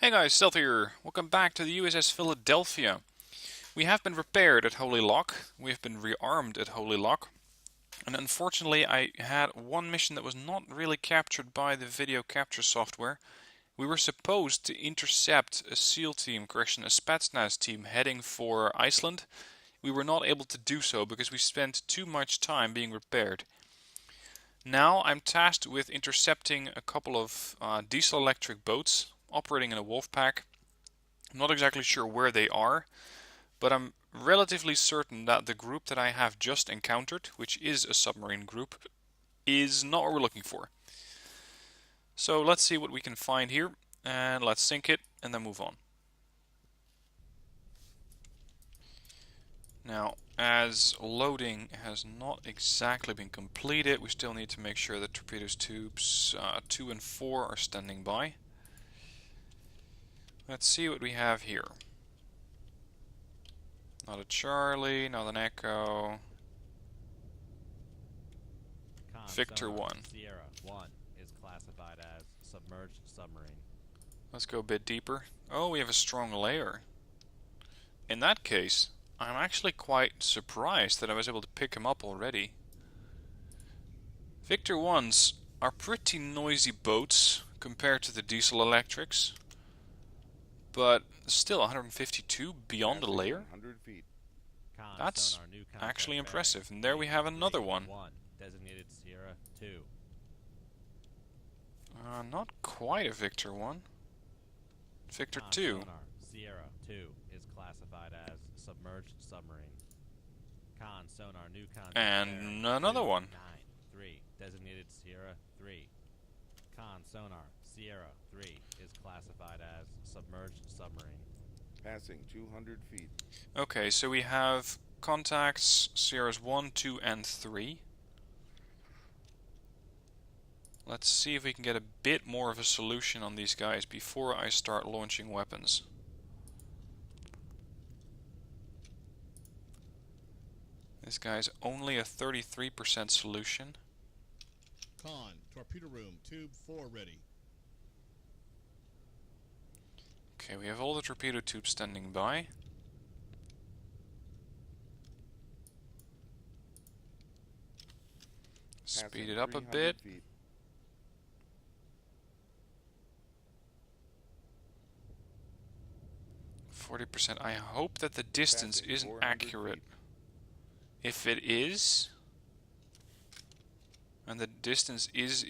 Hey guys, Stealth here. Welcome back to the USS Philadelphia. We have been repaired at Holy Lock, we have been rearmed at Holy Lock, and unfortunately I had one mission that was not really captured by the video capture software. We were supposed to intercept a SEAL team, correction, a Spetznaz team heading for Iceland. We were not able to do so because we spent too much time being repaired. Now I'm tasked with intercepting a couple of diesel-electric boats operating in a wolf pack. I'm not exactly sure where they are, but I'm relatively certain that the group that I have just encountered, which is a submarine group, is not what we're looking for. So let's see what we can find here, and let's sink it and then move on. Now, as loading has not exactly been completed, we still need to make sure that torpedoes tubes 2 and 4 are standing by. Let's see what we have here. Not a Charlie, not an Echo. Victor 1. Sierra 1 is classified as submerged submarine. Let's go a bit deeper. Oh, we have a strong layer. In that case, I'm actually quite surprised that I was able to pick him up already. Victor 1s are pretty noisy boats compared to the diesel electrics, but still 152 beyond the layer? That's actually impressive. And there we have another one. Designated Sierra 2. Not quite a Victor 1. Victor 2. Sierra 2 is classified as submerged submarine. Con sonar new contact. And another one. 9-3 designated Sierra 3. Con sonar Sierra 3 is classified as submerged submarine. Passing 200 feet. Okay, so we have contacts Sierras 1, 2, and 3. Let's see if we can get a bit more of a solution on these guys before I start launching weapons. This guy's only a 33% solution. Con, torpedo room, tube 4 ready. Okay, we have all the torpedo tubes standing by. Speed it up a bit. 40%. I hope that the distance isn't accurate. If it is, and the distance is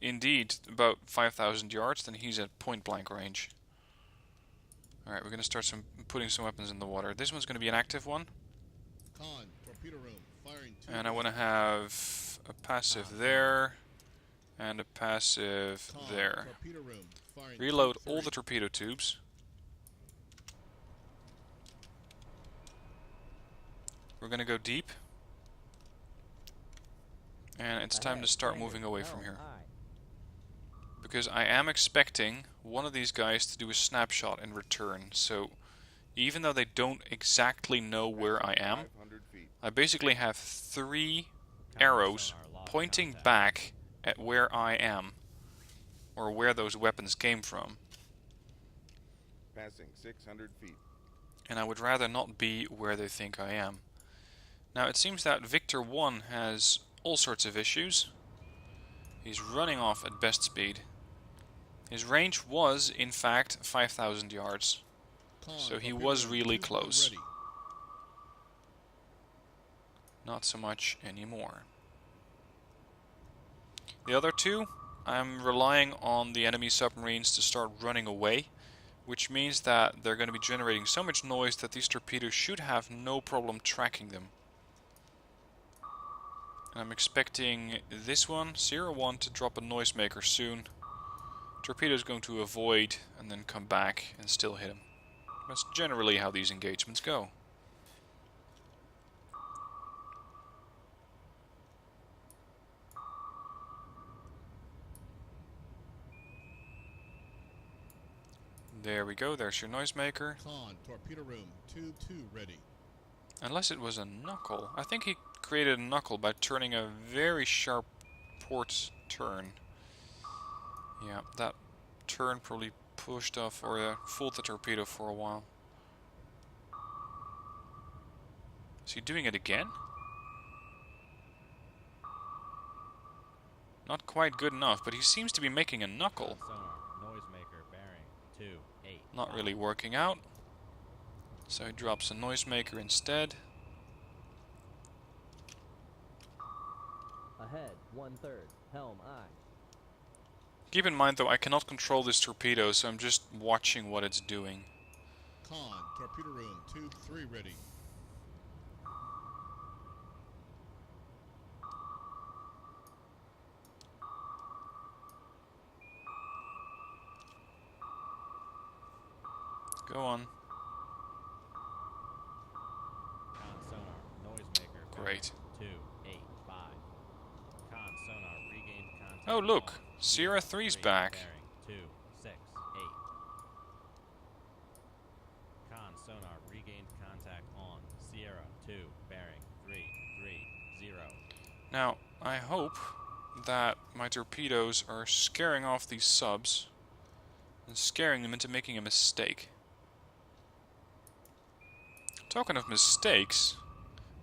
indeed about 5,000 yards, then he's at point blank range. Alright, we're going to start putting some weapons in the water. This one's going to be an active one. Con, torpedo room, firing 2. And I want to have a passive there, and a passive there. Torpedo room, firing Reload all the torpedo tubes. We're going to go deep. And it's time to start moving away from here. Because I am expecting one of these guys to do a snapshot in return. So even though they don't exactly know where I am, I basically have 3 arrows pointing back at where I am, or where those weapons came from. Passing 600 feet. And I would rather not be where they think I am. Now it seems that Victor 1 has all sorts of issues. He's running off at best speed. His range was, in fact, 5,000 yards. So he was really close. Not so much anymore. The other 2, I'm relying on the enemy submarines to start running away, which means that they're going to be generating so much noise that these torpedoes should have no problem tracking them. And I'm expecting this one, Sierra 1, to drop a noisemaker soon. Torpedo's going to avoid and then come back and still hit him. That's generally how these engagements go. There we go, there's your noisemaker. Con, torpedo room, tube 2 ready. Unless it was a knuckle. I think he created a knuckle by turning a very sharp port turn. Yeah, that turn probably pushed off or fooled the torpedo for a while. Is he doing it again? Not quite good enough, but he seems to be making a knuckle. Sonar, noisemaker bearing 28. Not really working out. So he drops a noisemaker instead. Ahead, 1/3. Helm, aye. Keep in mind though, I cannot control this torpedo, so I'm just watching what it's doing. Con, torpedo room, tube 3 ready. Go on. Con sonar, noisemaker. Great. 285. Con sonar, regained contact. Oh look, on Sierra 3's back. Bearing 268. Con sonar, regained contact on Sierra 2, bearing 330. Now, I hope that my torpedoes are scaring off these subs and scaring them into making a mistake. Talking of mistakes,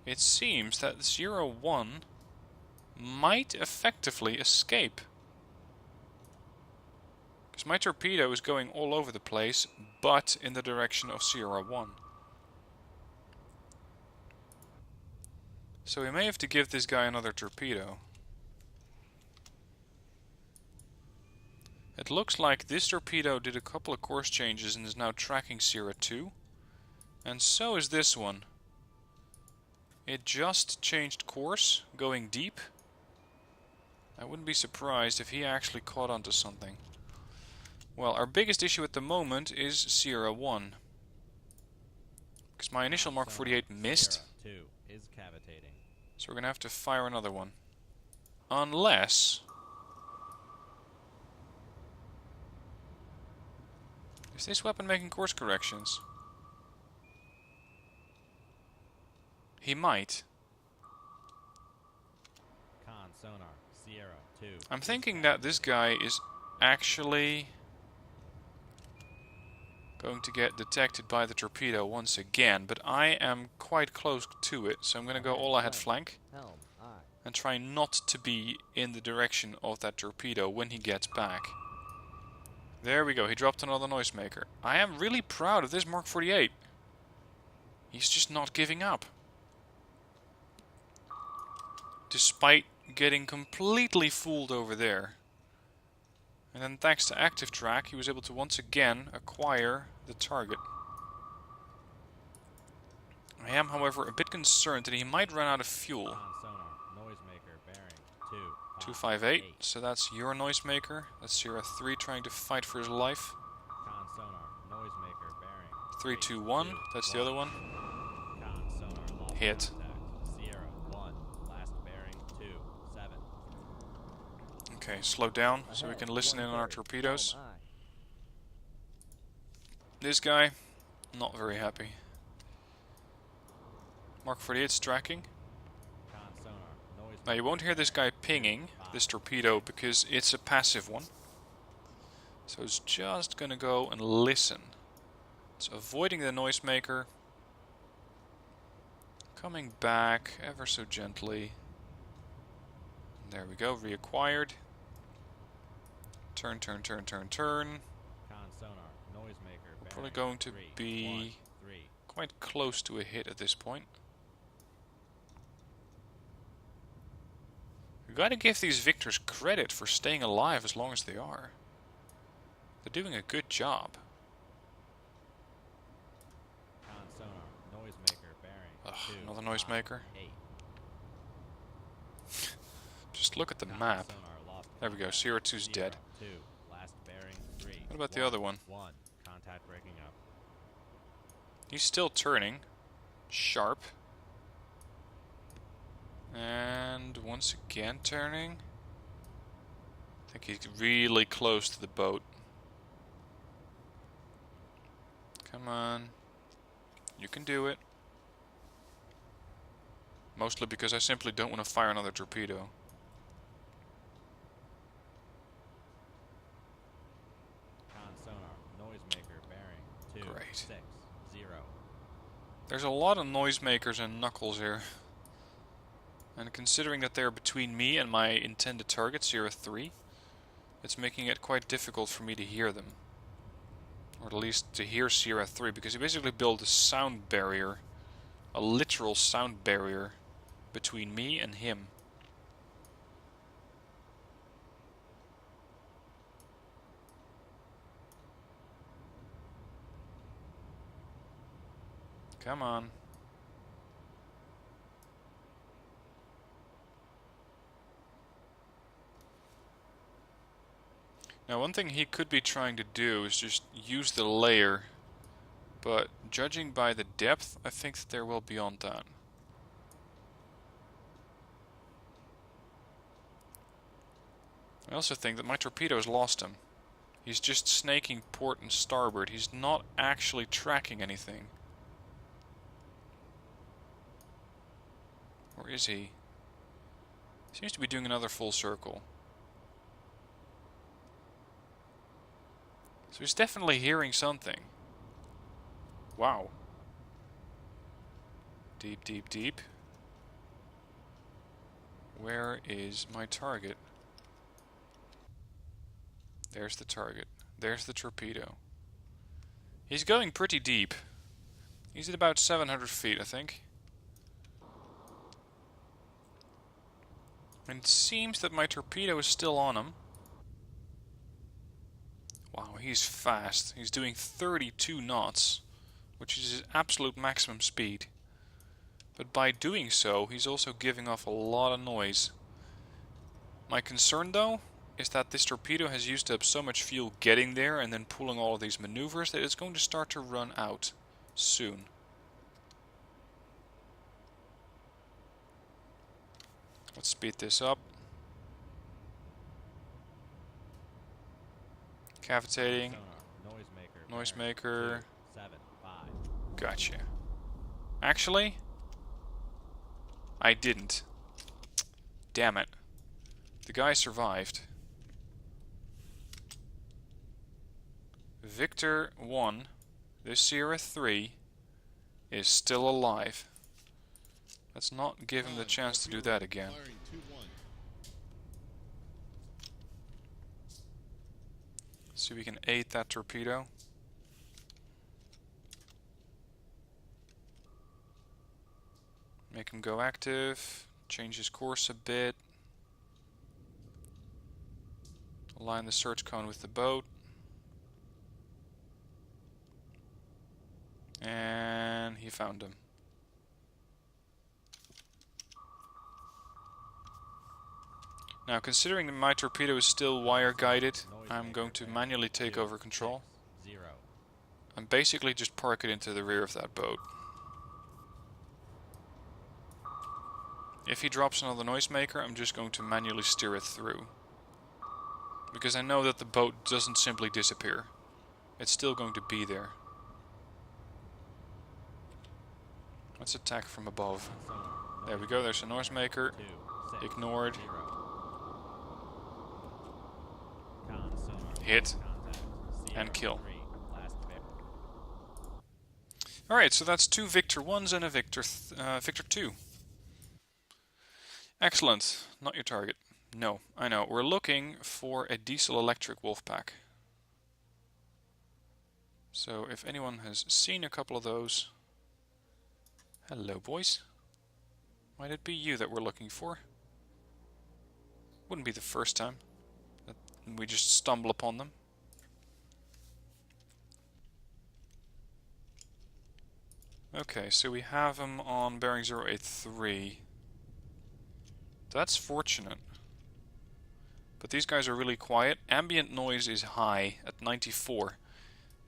it seems that 0-1 might effectively escape. Because my torpedo is going all over the place, but in the direction of Sierra 1. So we may have to give this guy another torpedo. It looks like this torpedo did a couple of course changes and is now tracking Sierra 2. And so is this one. It just changed course, going deep. I wouldn't be surprised if he actually caught onto something. Well, our biggest issue at the moment is Sierra 1. Because my initial Mark 48 missed. Sierra 2 is cavitating. So we're going to have to fire another one. Unless... Is this weapon making course corrections? He might. Con sonar, Sierra 2. I'm thinking that this guy is actually going to get detected by the torpedo once again, but I am quite close to it, so I'm going to go all ahead flank Helm, aye. and try not to be in the direction of that torpedo when he gets back. There we go, he dropped another noisemaker. I am really proud of this Mark 48. He's just not giving up. Despite getting completely fooled over there. And then thanks to active track, he was able to once again acquire the target. I am, however, a bit concerned that he might run out of fuel. Con sonar, noisemaker bearing 258, so that's your noisemaker. That's Sierra 3 trying to fight for his life. Con sonar, noisemaker bearing 321, that's the other one. Con sonar, lost Hit. contact. Sierra 1, last bearing 27. Okay, slow down so we Ahead, can listen in on our 1/3. torpedoes. Helm, aye. This guy, not very happy. Mark 48's tracking. Con sonar, noisemaker. Now you won't hear this guy pinging this torpedo because it's a passive one. So it's just gonna go and listen. It's avoiding the noisemaker. Coming back ever so gently. There we go, reacquired. Turn, turn, turn, turn, turn. Con sonar, noisemaker. Probably bearing going to 3, be 1, 3. quite close to a hit at this point. You gotta give these victors credit for staying alive as long as they are. They're doing a good job. Con sonar, noisemaker bearing Ugh, 2, another 5, noisemaker. 8. Just look at the Con map. sonar, lost There we go, contact. Sierra 2's dead. Sierra 2, last bearing 3. What about the other one? 1, contact breaking up. He's still turning. Sharp. And once again turning. I think he's really close to the boat. Come on. You can do it. Mostly because I simply don't want to fire another torpedo. Con sonar, Noisemaker bearing 2, Great. 6, 0. There's a lot of noisemakers and knuckles here. And considering that they're between me and my intended target, Sierra 3, it's making it quite difficult for me to hear them. Or at least to hear Sierra 3, because he basically built a sound barrier, a literal sound barrier, between me and him. Come on. Now, one thing he could be trying to do is just use the layer, but judging by the depth, I think that they're well beyond that. I also think that my torpedoes lost him. He's just snaking port and starboard. He's not actually tracking anything. Or is he? Seems to be doing another full circle. So he's definitely hearing something. Wow. Deep, deep, deep. Where is my target? There's the target. There's the torpedo. He's going pretty deep. He's at about 700 feet, I think. And it seems that my torpedo is still on him. Wow, he's fast. He's doing 32 knots, which is his absolute maximum speed. But by doing so, he's also giving off a lot of noise. My concern, though, is that this torpedo has used up so much fuel getting there and then pulling all of these maneuvers that it's going to start to run out soon. Let's speed this up. Cavitating. Noisemaker. 7, 5. Gotcha. Actually, I didn't. Damn it. The guy survived. Victor 1, this Sierra 3, is still alive. Let's not give him the chance to do that again. Firing 2-1. See if we can aid that torpedo. Make him go active. Change his course a bit. Align the search cone with the boat. And he found him. Now, considering that my torpedo is still wire guided, I'm going to manually take over control. 0. And basically just park it into the rear of that boat. If he drops another noisemaker, I'm just going to manually steer it through. Because I know that the boat doesn't simply disappear. It's still going to be there. Let's attack from above. There we go, there's a noisemaker. 2, 6, Ignored. 0. Con sonar. Hit. Contact. And Sierra kill. 3. Last bit. Alright, so that's 2 Victor 1s and a Victor 2. Excellent. Not your target. No, I know. We're looking for a diesel-electric Wolfpack. So if anyone has seen a couple of those... Hello, boys. Might it be you that we're looking for? Wouldn't be the first time that we just stumble upon them. Okay, so we have them on bearing 083. That's fortunate. But these guys are really quiet. Ambient noise is high at 94.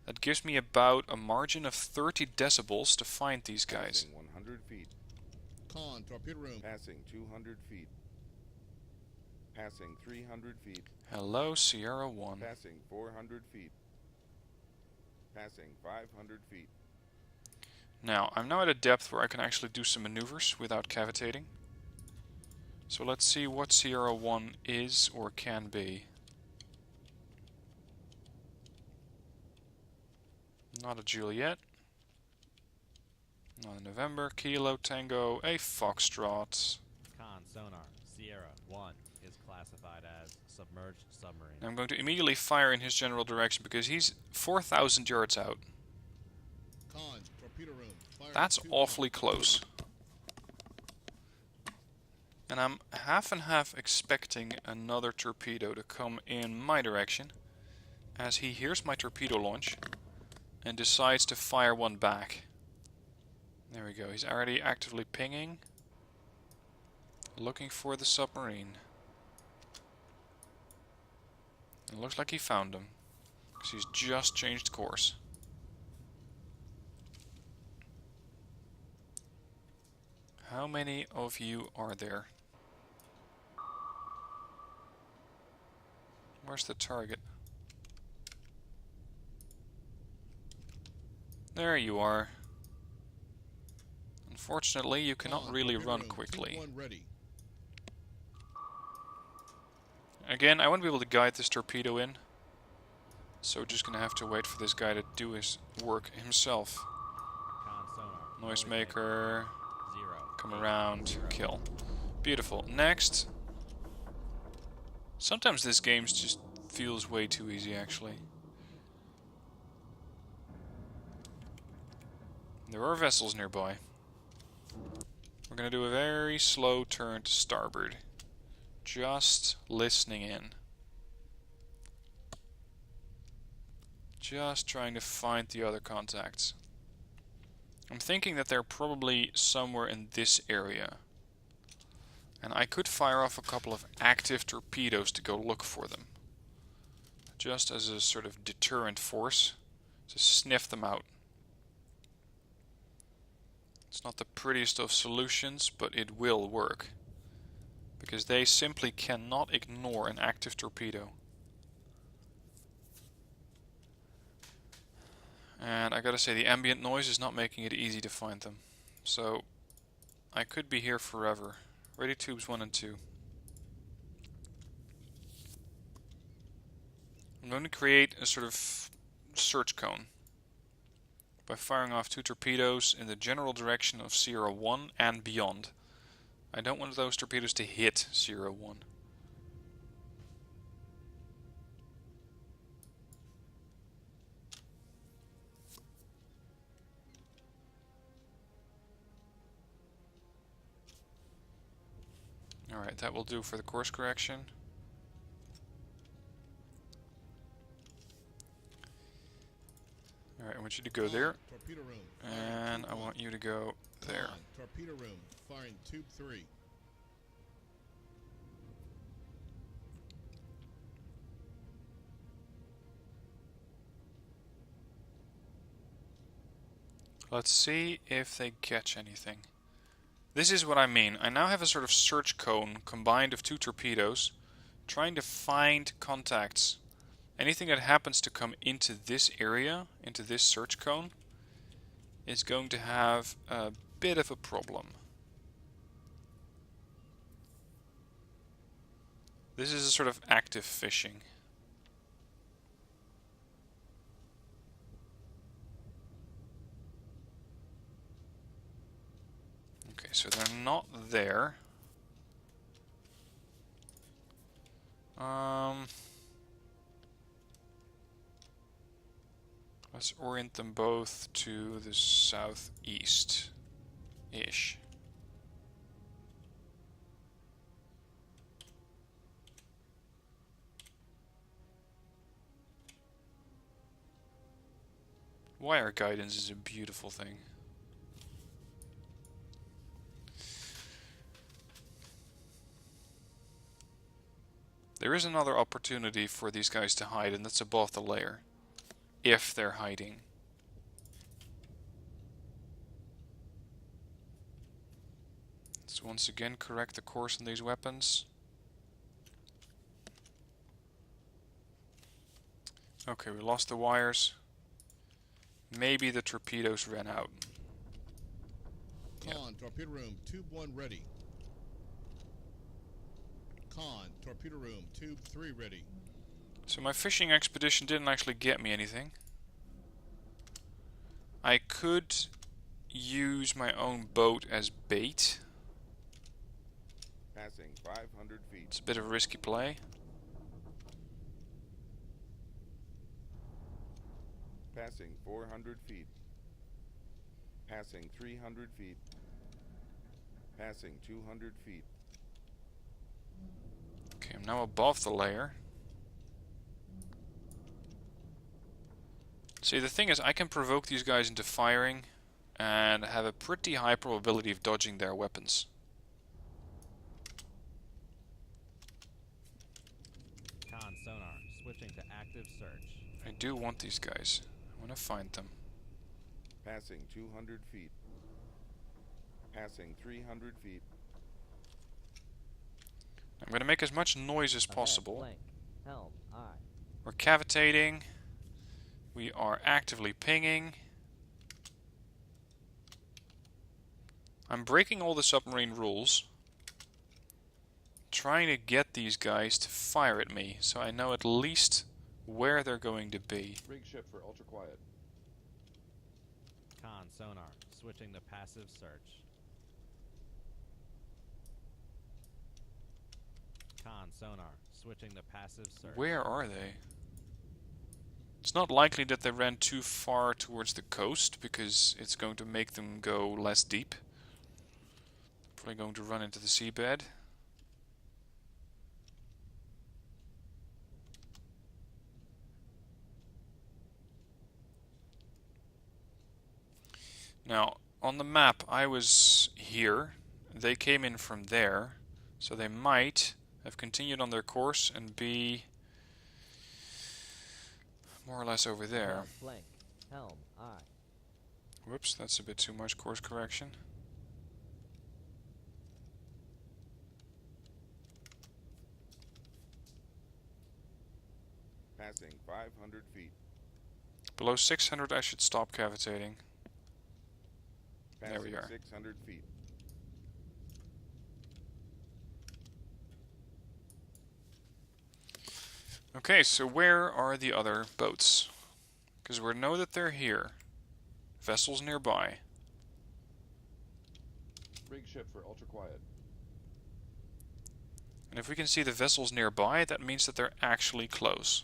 That gives me about a margin of 30 decibels to find these guys. Passing 100 feet. Con, torpedo room. Passing 200 feet. Passing 300 feet. Hello, Sierra 1. Passing 400 feet. Passing 500 feet. Now, I'm now at a depth where I can actually do some maneuvers without cavitating. So let's see what Sierra 1 is or can be. Not a Juliet. Not a November. Kilo Tango. A Foxtrot. Con sonar Sierra 1 is classified as submerged submarine. I'm going to immediately fire in his general direction because he's 4,000 yards out. Con, torpedo room. Fire That's 2-1. awfully close. And I'm half and half expecting another torpedo to come in my direction as he hears my torpedo launch and decides to fire one back. There we go, he's already actively pinging, looking for the submarine. It looks like he found him, because he's just changed course. How many of you are there? Where's the target? There you are. Unfortunately, you cannot Con, really torpedo run room, quickly. 2-1 ready. Again, I won't be able to guide this torpedo in, so we're just gonna have to wait for this guy to do his work himself. Con sonar Noisemaker, 0 come 8 around, 0. kill. Beautiful. Next. Sometimes this game just feels way too easy, actually. There are vessels nearby. We're gonna do a very slow turn to starboard. Just listening in. Just trying to find the other contacts. I'm thinking that they're probably somewhere in this area. And I could fire off a couple of active torpedoes to go look for them. Just as a sort of deterrent force to sniff them out. It's not the prettiest of solutions, but it will work. Because they simply cannot ignore an active torpedo. And I gotta say, the ambient noise is not making it easy to find them. So, I could be here forever. Ready tubes 1 and 2. I'm going to create a sort of search cone by firing off 2 torpedoes in the general direction of Sierra 1 and beyond. I don't want those torpedoes to hit Sierra 1. Alright, that will do for the course correction. Alright, I want you to go there, Torpedo room. and I want you to go there. Con, torpedo room. Firing tube 3. Let's see if they catch anything. This is what I mean. I now have a sort of search cone combined of 2 torpedoes, trying to find contacts. Anything that happens to come into this area, into this search cone, is going to have a bit of a problem. This is a sort of active fishing. Okay, so they're not there. Let's orient them both to the southeast-ish. Wire guidance is a beautiful thing. There is another opportunity for these guys to hide, and that's above the layer. If they're hiding. Let's once again correct the course on these weapons. Okay, we lost the wires. Maybe the torpedoes ran out. Con, torpedo room. Tube 1 ready. Con, torpedo room. Tube 3 ready. So my fishing expedition didn't actually get me anything. I could use my own boat as bait. Passing 500 feet. It's a bit of a risky play. Passing 400 feet. Passing 300 feet. Passing 200 feet. Okay, I'm now above the layer. See, the thing is, I can provoke these guys into firing and have a pretty high probability of dodging their weapons. Con sonar, switching to active search. I do want these guys. I want to find them. Passing 200 feet. Passing 300 feet. I'm going to make as much noise as Ahead, possible. blank. Helm, aye. We're cavitating. We are actively pinging. I'm breaking all the submarine rules. Trying to get these guys to fire at me, so I know at least where they're going to be. Rig ship for ultra quiet. Con sonar, switching to passive search. Con sonar, switching to passive search. Where are they? It's not likely that they ran too far towards the coast, because it's going to make them go less deep. Probably going to run into the seabed. Now, on the map, I was here. They came in from there, so they might have continued on their course and be more or less over there. Ahead, blank. Helm, aye. Whoops, that's a bit too much course correction. Passing 500 feet. Below 600 I should stop cavitating. Passing There we are. 600 feet. Okay, so where are the other boats? Because we know that they're here. Vessels nearby. Rig ship for ultra quiet. And if we can see the vessels nearby, that means that they're actually close.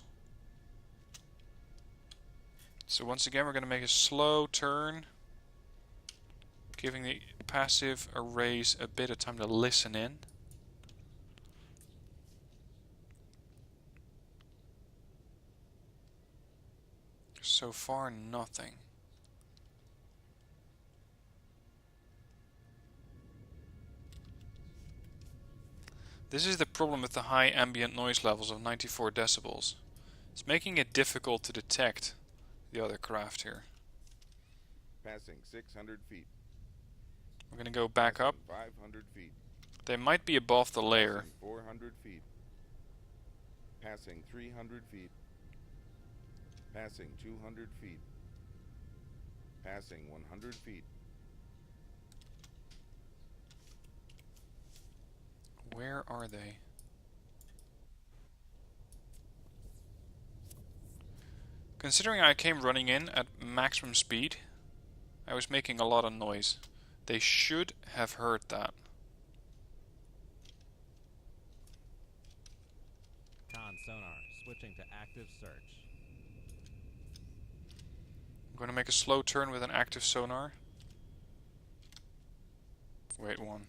So once again, we're going to make a slow turn, giving the passive arrays a bit of time to listen in. So far, nothing. This is the problem with the high ambient noise levels of 94 decibels. It's making it difficult to detect the other craft here. Passing 600 feet. We're going to go back up. 500 feet. They might be above the layer. Passing 400 feet. Passing 300 feet. Passing 200 feet. Passing 100 feet. Where are they? Considering I came running in at maximum speed, I was making a lot of noise. They should have heard that. Con sonar, switching to active search. I'm going to make a slow turn with an active sonar. Wait, one.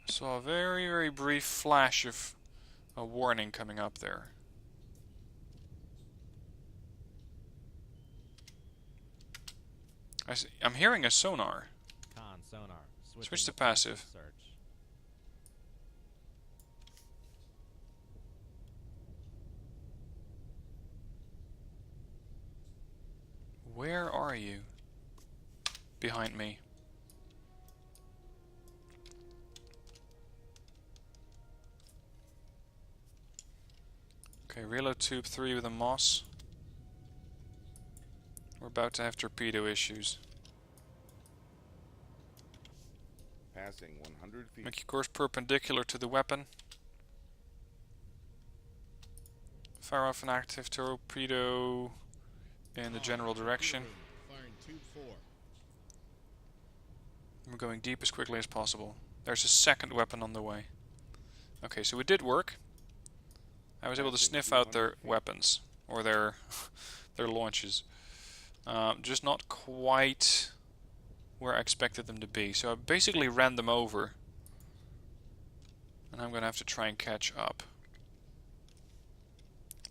I saw a very, very brief flash of a warning coming up there. I'm hearing a sonar. Con sonar, Switch to to passive. search. Where are you? Behind me. Okay, reload tube 3 with a moss. We're about to have torpedo issues. Passing 100 feet. Make your course perpendicular to the weapon. Fire off an active torpedo in the Con, general torpedo direction. room, firing tube 4. We're going deep as quickly as possible. There's a second weapon on the way. Okay, so it did work. I was able to Passing sniff out 200 their feet. weapons, or their their launches. Just not quite where I expected them to be. So I basically ran them over. And I'm going to have to try and catch up.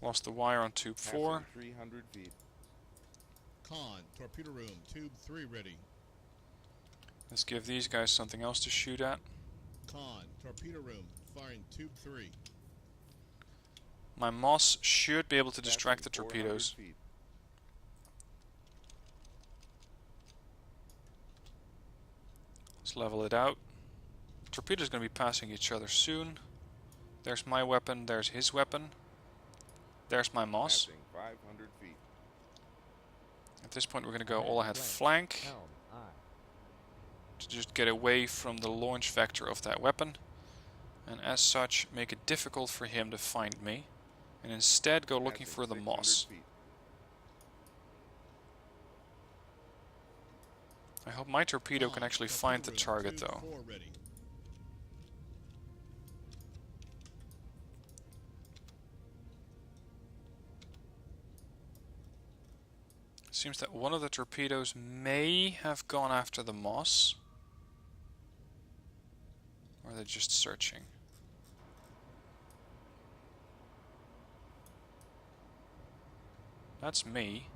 Lost the wire on tube 4. Passing 300 feet. Con, torpedo room, tube 3 ready. Let's give these guys something else to shoot at. Con, torpedo room, firing tube 3. My Moss should be able to distract the Passing 400 torpedoes. feet. Let's level it out. Torpedoes going to be passing each other soon. There's my weapon, there's his weapon. There's my Moss. Passing 500 feet. At this point we're going to go all ahead flank Helm, aye. to just get away from the launch vector of that weapon. And as such make it difficult for him to find me. And instead go looking Passing for the 600 Moss. feet. I hope my torpedo can Con, actually torpedo find the room, target tube though. 4 ready. Seems that one of the torpedoes may have gone after the Moss. Or they're just searching. That's me.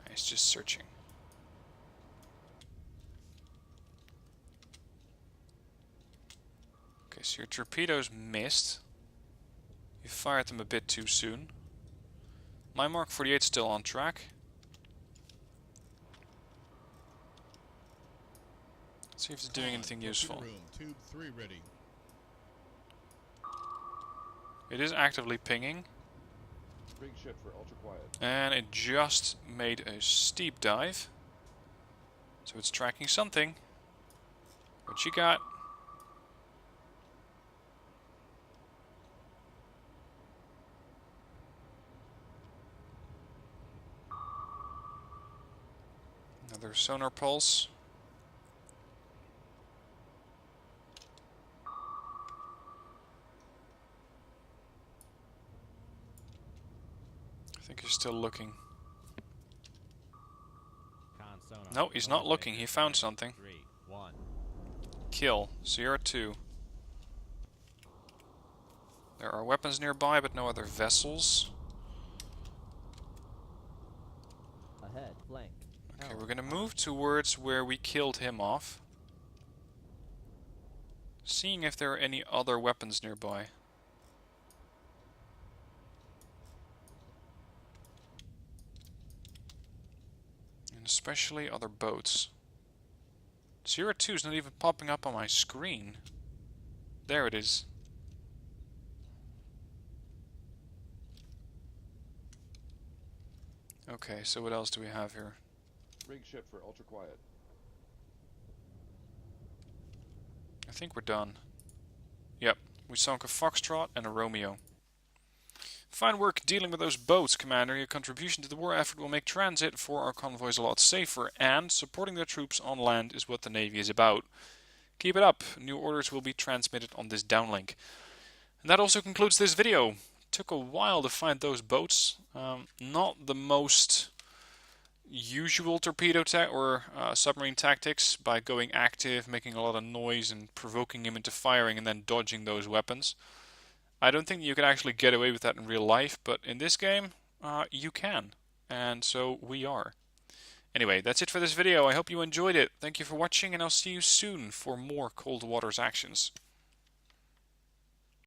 He's just searching. Okay, so your torpedoes missed. You fired them a bit too soon. My Mark 48 is still on track. Let's see if it's doing Con, anything torpedo useful. room, tube 3 ready. It is actively pinging. Rig shift for ultra quiet. And it just made a steep dive. So it's tracking something. What you got? Another sonar pulse. I think he's still looking. Con sonar. No, he's not looking. He found something. 3, 1. Kill. Sierra 2. There are weapons nearby, but no other vessels. Ahead, flank. Okay, Helm, we're gonna aye. move towards where we killed him off. Seeing if there are any other weapons nearby. And especially other boats. Sierra 2 is not even popping up on my screen. There it is. Okay, so what else do we have here? Rig shift for ultra quiet. I think we're done. Yep, we sunk a Foxtrot and a Romeo. Fine work dealing with those boats, Commander. Your contribution to the war effort will make transit for our convoys a lot safer, and supporting the troops on land is what the Navy is about. Keep it up. New orders will be transmitted on this downlink. And that also concludes this video. Took a while to find those boats. Not the most usual torpedo or submarine tactics by going active, making a lot of noise and provoking him into firing and then dodging those weapons. I don't think you can actually get away with that in real life, but in this game, you can. And so we are. Anyway, that's it for this video. I hope you enjoyed it. Thank you for watching, and I'll see you soon for more Cold Waters actions.